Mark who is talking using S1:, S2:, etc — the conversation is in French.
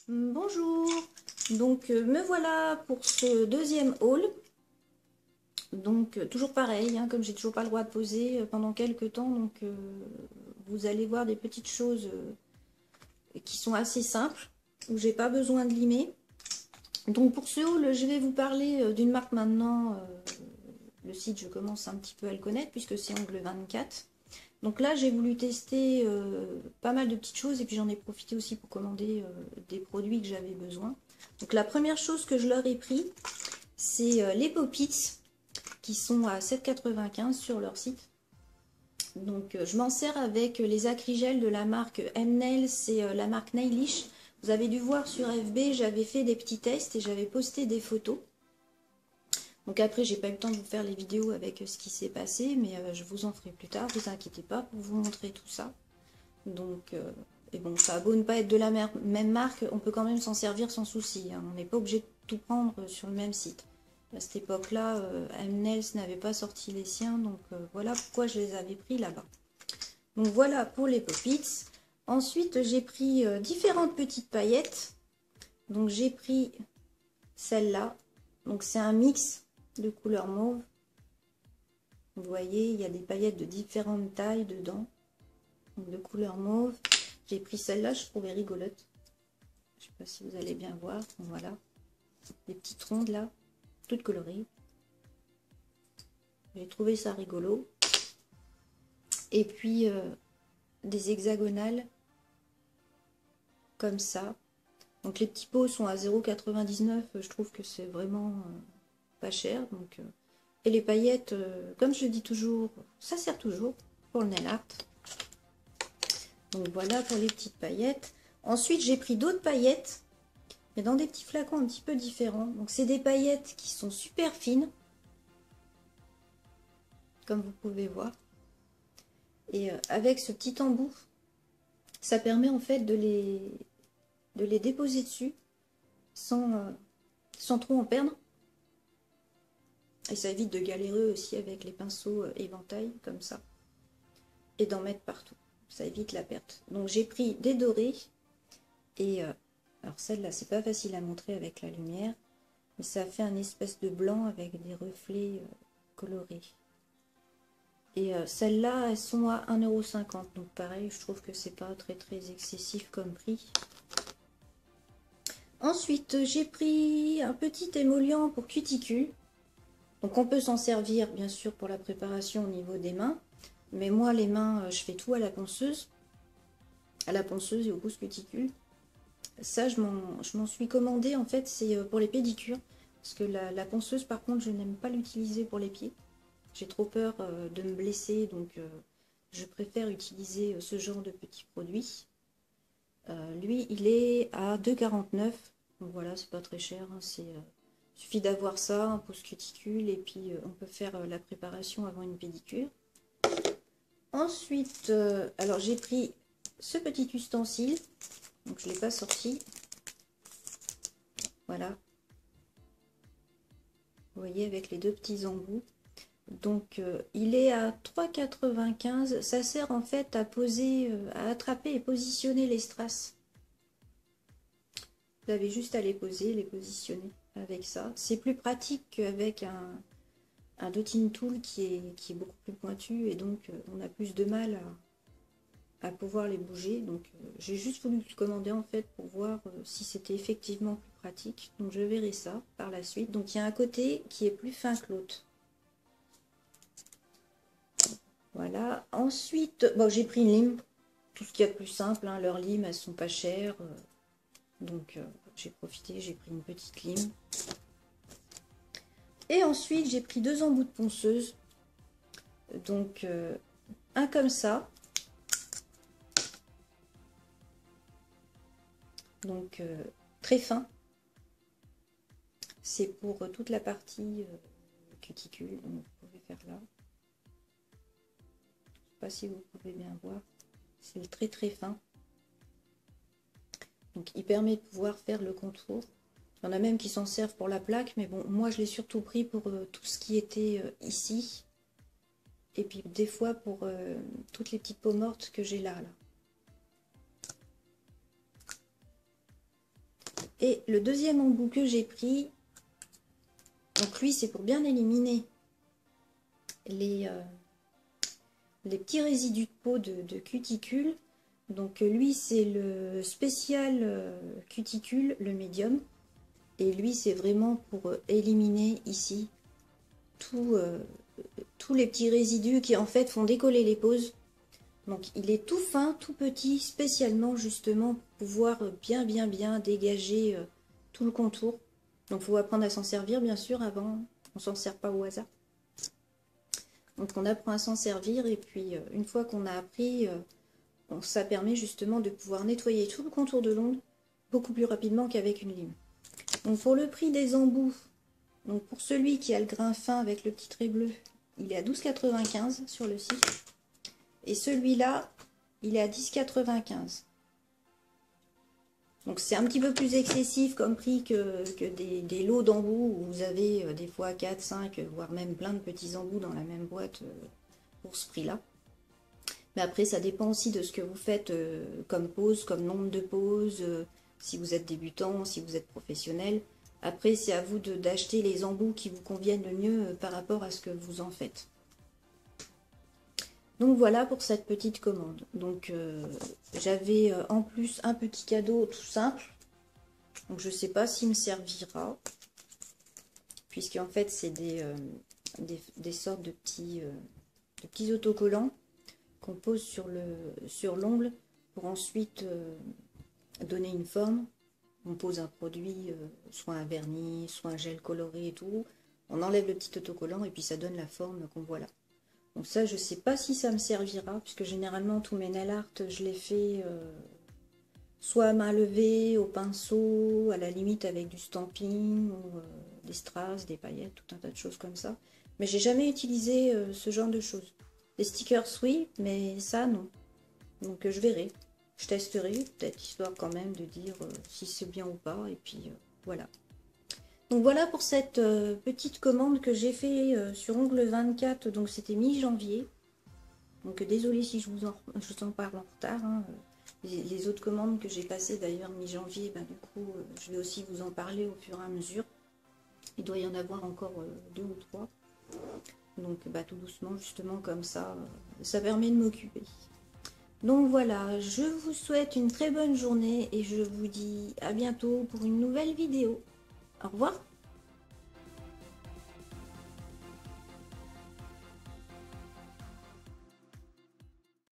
S1: Bonjour, donc me voilà pour ce deuxième haul. Donc toujours pareil, hein, comme j'ai toujours pas le droit de poser pendant quelques temps, donc vous allez voir des petites choses qui sont assez simples, où j'ai pas besoin de limer. Donc pour ce haul, je vais vous parler d'une marque maintenant, le site je commence un petit peu à le connaître puisque c'est Angle 24. Donc là j'ai voulu tester pas mal de petites choses et puis j'en ai profité aussi pour commander des produits que j'avais besoin. Donc la première chose que je leur ai pris, c'est les Pop-Its qui sont à 7,95 sur leur site. Donc je m'en sers avec les acrygels de la marque M-Nail, c'est la marque Nailish. Vous avez dû voir sur FB, j'avais fait des petits tests et j'avais posté des photos. Donc après, j'ai pas eu le temps de vous faire les vidéos avec ce qui s'est passé, mais je vous en ferai plus tard, vous inquiétez pas, pour vous montrer tout ça. Donc, et bon, ça a beau ne pas être de la même marque, on peut quand même s'en servir sans souci, hein. On n'est pas obligé de tout prendre sur le même site. À cette époque-là, M-Nails n'avait pas sorti les siens, donc voilà pourquoi je les avais pris là-bas. Donc voilà pour les Pop-Its. Ensuite, j'ai pris différentes petites paillettes. Donc j'ai pris celle-là. Donc c'est un mix de couleurs mauve. Vous voyez, il y a des paillettes de différentes tailles dedans. Donc de couleur mauve. J'ai pris celle-là, je trouvais rigolote. Je sais pas si vous allez bien voir. Donc, voilà. Des petites rondes là, toutes colorées. J'ai trouvé ça rigolo. Et puis des hexagonales comme ça. Donc les petits pots sont à 0,99. Je trouve que c'est vraiment pas cher. Donc, et les paillettes, comme je dis toujours, ça sert toujours pour le nail art. Donc voilà pour les petites paillettes. Ensuite, j'ai pris d'autres paillettes, mais dans des petits flacons un petit peu différents. Donc c'est des paillettes qui sont super fines, comme vous pouvez voir. Et avec ce petit embout, ça permet en fait de les déposer dessus sans trop en perdre. Et ça évite de galérer aussi avec les pinceaux éventail comme ça. Et d'en mettre partout. Ça évite la perte. Donc j'ai pris des dorés. Et alors celle-là, c'est pas facile à montrer avec la lumière. Mais ça fait un espèce de blanc avec des reflets colorés. Et celles-là, elles sont à 1,50 €. Donc pareil, je trouve que c'est pas très excessif comme prix. Ensuite, j'ai pris un petit émollient pour cuticules. Donc on peut s'en servir bien sûr pour la préparation au niveau des mains. Mais moi les mains, je fais tout à la ponceuse. À la ponceuse et au pouce cuticule. Ça je m'en suis commandé en fait, c'est pour les pédicures. Parce que la ponceuse par contre je n'aime pas l'utiliser pour les pieds. J'ai trop peur de me blesser, donc je préfère utiliser ce genre de petits produits. Lui il est à 2,49 €. Donc voilà, c'est pas très cher, hein, suffit d'avoir ça, un pouce cuticule, et puis on peut faire la préparation avant une pédicure. Ensuite, alors j'ai pris ce petit ustensile, donc je ne l'ai pas sorti. Voilà. Vous voyez, avec les deux petits embouts. Donc il est à 3,95 €. Ça sert en fait à poser, à attraper et positionner les strass. Vous avez juste à les poser, les positionner avec ça. C'est plus pratique qu'avec un dotting tool qui est beaucoup plus pointu, et donc on a plus de mal à pouvoir les bouger. Donc j'ai juste voulu le commander en fait pour voir si c'était effectivement plus pratique. Donc je verrai ça par la suite. Donc il y a un côté qui est plus fin que l'autre. Voilà. Ensuite, bon, j'ai pris une lime, tout ce qu'il y a de plus simple, hein. Leurs limes, elles sont pas chères, donc j'ai profité, j'ai pris une petite lime. Et ensuite, j'ai pris deux embouts de ponceuse. Donc, un comme ça. Donc, très fin. C'est pour toute la partie cuticule. Donc, vous pouvez faire là. Je ne sais pas si vous pouvez bien voir. C'est très fin. Donc, il permet de pouvoir faire le contour. Il y en a même qui s'en servent pour la plaque, mais bon, moi je l'ai surtout pris pour tout ce qui était ici. Et puis des fois pour toutes les petites peaux mortes que j'ai là. Et le deuxième embout que j'ai pris, donc lui c'est pour bien éliminer les petits résidus de peau de cuticule. Donc lui c'est le spécial cuticule, le médium. Et lui c'est vraiment pour éliminer ici tous les petits résidus qui en fait font décoller les poses. Donc il est tout fin, tout petit, spécialement justement pour pouvoir bien dégager tout le contour. Donc il faut apprendre à s'en servir bien sûr avant, on s'en sert pas au hasard. Donc on apprend à s'en servir et puis une fois qu'on a appris, ça permet justement de pouvoir nettoyer tout le contour de l'ongle beaucoup plus rapidement qu'avec une lime. Donc pour le prix des embouts, donc pour celui qui a le grain fin avec le petit trait bleu, il est à 12,95 sur le site. Et celui-là, il est à 10,95. Donc c'est un petit peu plus excessif comme prix que des lots d'embouts où vous avez des fois 4, 5, voire même plein de petits embouts dans la même boîte pour ce prix-là. Mais après, ça dépend aussi de ce que vous faites comme pause, comme nombre de pauses, si vous êtes débutant, si vous êtes professionnel. Après, c'est à vous d'acheter les embouts qui vous conviennent le mieux par rapport à ce que vous en faites. Donc voilà pour cette petite commande. Donc j'avais en plus un petit cadeau tout simple. Donc je ne sais pas s'il me servira. Puisqu'en fait c'est des sortes de petits autocollants qu'on pose sur l'ongle pour ensuite donner une forme. On pose un produit, soit un vernis, soit un gel coloré et tout. On enlève le petit autocollant et puis ça donne la forme qu'on voit là. Donc ça, je sais pas si ça me servira, puisque généralement, tous mes nail art, je les fais soit à main levée, au pinceau, à la limite avec du stamping, ou des strass, des paillettes, tout un tas de choses comme ça. Mais j'ai jamais utilisé ce genre de choses. Les stickers, oui, mais ça, non. Donc je verrai. Je testerai, peut-être, histoire quand même de dire si c'est bien ou pas, et puis voilà. Donc voilà pour cette petite commande que j'ai fait sur Ongle 24, donc c'était mi-janvier. Donc désolé si je vous en parle en retard. Hein. Les autres commandes que j'ai passées d'ailleurs mi-janvier, ben, du coup je vais aussi vous en parler au fur et à mesure. Il doit y en avoir encore 2 ou 3. Donc bah, tout doucement justement comme ça, ça permet de m'occuper. Donc voilà, je vous souhaite une très bonne journée et je vous dis à bientôt pour une nouvelle vidéo. Au revoir.